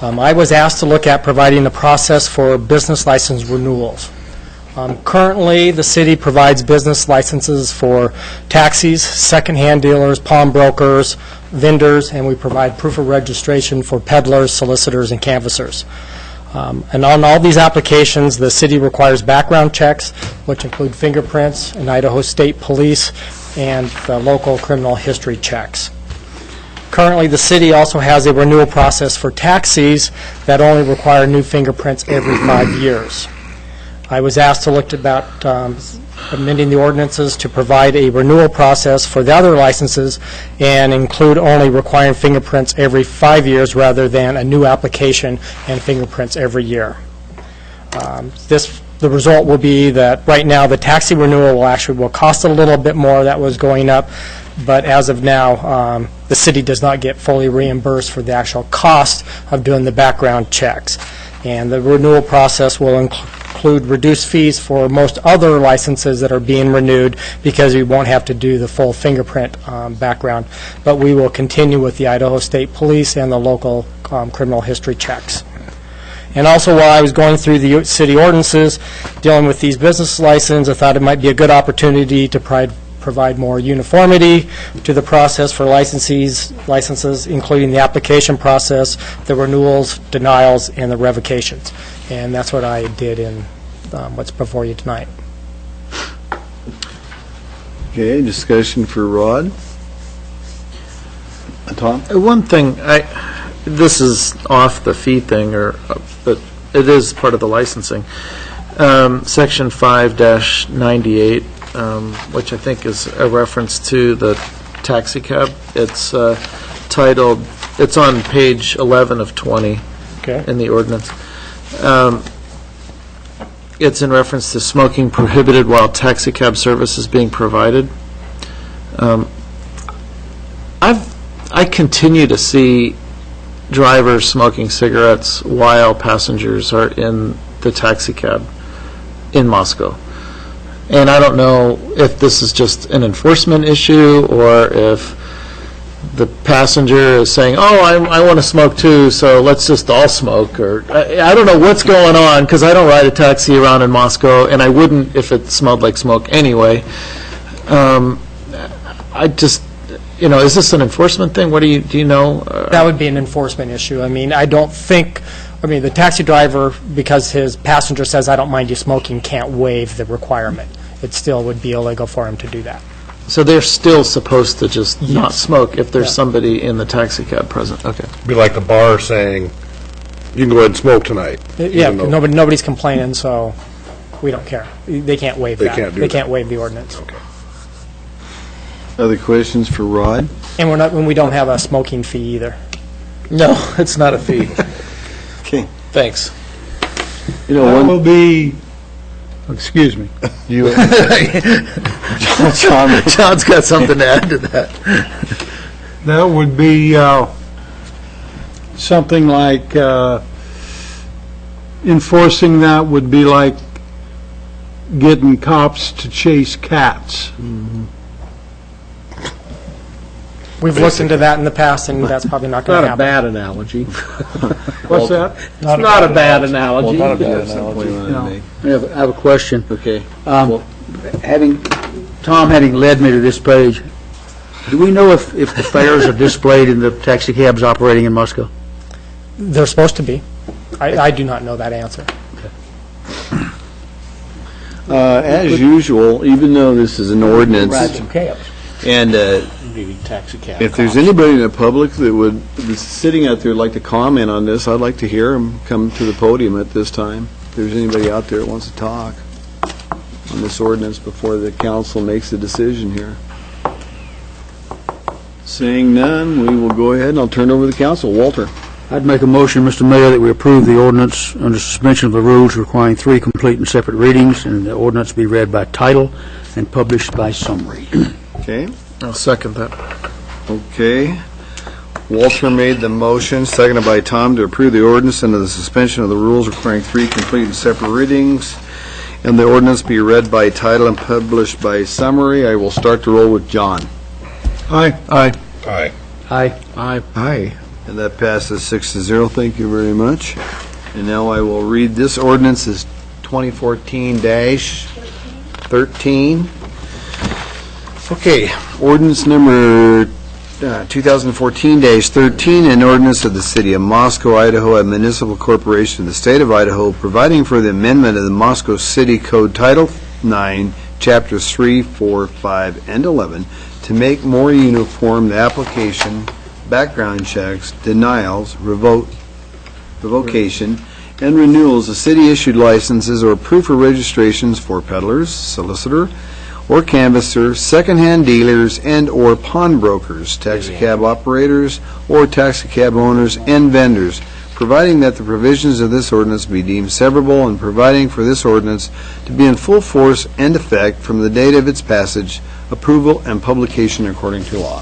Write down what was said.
I was asked to look at providing a process for business license renewals. Currently, the city provides business licenses for taxis, secondhand dealers, pawnbrokers, vendors, and we provide proof of registration for peddlers, solicitors, and canvassers. And on all these applications, the city requires background checks, which include fingerprints and Idaho State Police and the local criminal history checks. Currently, the city also has a renewal process for taxis that only require new fingerprints every 5 years. I was asked to look about amending the ordinances to provide a renewal process for the other licenses and include only requiring fingerprints every 5 years rather than a new application and fingerprints every year. The result will be that right now the taxi renewal will cost a little bit more. That was going up, but as of now, the city does not get fully reimbursed for the actual cost of doing the background checks. And the renewal process will include reduced fees for most other licenses that are being renewed because we won't have to do the full fingerprint background. But we will continue with the Idaho State Police and the local criminal history checks. And also, while I was going through the city ordinances dealing with these business licenses, I thought it might be a good opportunity to provide more uniformity to the process for licenses, including the application process, the renewals, denials, and the revocations. And that's what I did in what's before you tonight. Okay, discussion for Rod. Tom? One thing, this is off the fee thing, but it is part of the licensing. Section 5-98. Which I think is a reference to the taxi cab. It's titled, it's on page 11 of 20 in the ordinance. It's in reference to smoking prohibited while taxi cab service is being provided. I continue to see drivers smoking cigarettes while passengers are in the taxi cab in Moscow. And I don't know if this is just an enforcement issue or if the passenger is saying, oh, I want to smoke too, so let's just all smoke. Or I don't know what's going on because I don't ride a taxi around in Moscow, and I wouldn't if it smelled like smoke anyway. I just, is this an enforcement thing? What do you know? That would be an enforcement issue. I mean, the taxi driver, because his passenger says, I don't mind you smoking, can't waive the requirement. It still would be illegal for him to do that. So they're still supposed to just not smoke if there's somebody in the taxi cab present? Okay. Be like the bar saying, you can go ahead and smoke tonight. Yeah, nobody's complaining, so we don't care. They can't waive that. They can't waive the ordinance. Okay. Other questions for Rod? And we don't have a smoking fee either. No, it's not a fee. Okay. Thanks. That will be, excuse me. John's got something to add to that. That would be something like enforcing that would be like getting cops to chase cats. Mm-hmm. We've looked into that in the past, and that's probably not going to happen. Not a bad analogy. What's that? It's not a bad analogy. Well, not a bad analogy. I have a question. Okay. Tom having led me to this page, do we know if the fares are displayed in the taxi cabs operating in Moscow? They're supposed to be. I do not know that answer. As usual, even though this is an ordinance, Ride some cabs. and Taxi cab. if there's anybody in the public that's sitting out there would like to comment on this, I'd like to hear them come to the podium at this time. If there's anybody out there that wants to talk on this ordinance before the council makes a decision here. Seeing none, we will go ahead and I'll turn it over to the council. Walter. I'd make a motion, Mr. Mayor, that we approve the ordinance under suspension of the rules requiring 3 complete and separate readings, and the ordinance be read by title and published by summary. Okay. I'll second that. Okay. Walter made the motion, seconded by Tom, to approve the ordinance under the suspension of the rules requiring 3 complete and separate readings, and the ordinance be read by title and published by summary. I will start the roll with John. Aye. Aye. Aye. Aye. And that passes 6-0. Thank you very much. And now I will read this ordinance as 2014-13. Okay, ordinance number 2014-13, an ordinance of the City of Moscow, Idaho, a municipal corporation of the State of Idaho, providing for the amendment of the Moscow City Code Title 9, Chapters 3, 4, 5, and 11, to make more uniform the application, background checks, denials, revocation, and renewals of city-issued licenses or proof of registrations for peddlers, solicitor, or canvasser, second-hand dealers, and/or pawnbrokers, taxicab operators, or taxicab owners and vendors, providing that the provisions of this ordinance be deemed severable and providing for this ordinance to be in full force and effect from the date of its passage, approval, and publication according to law.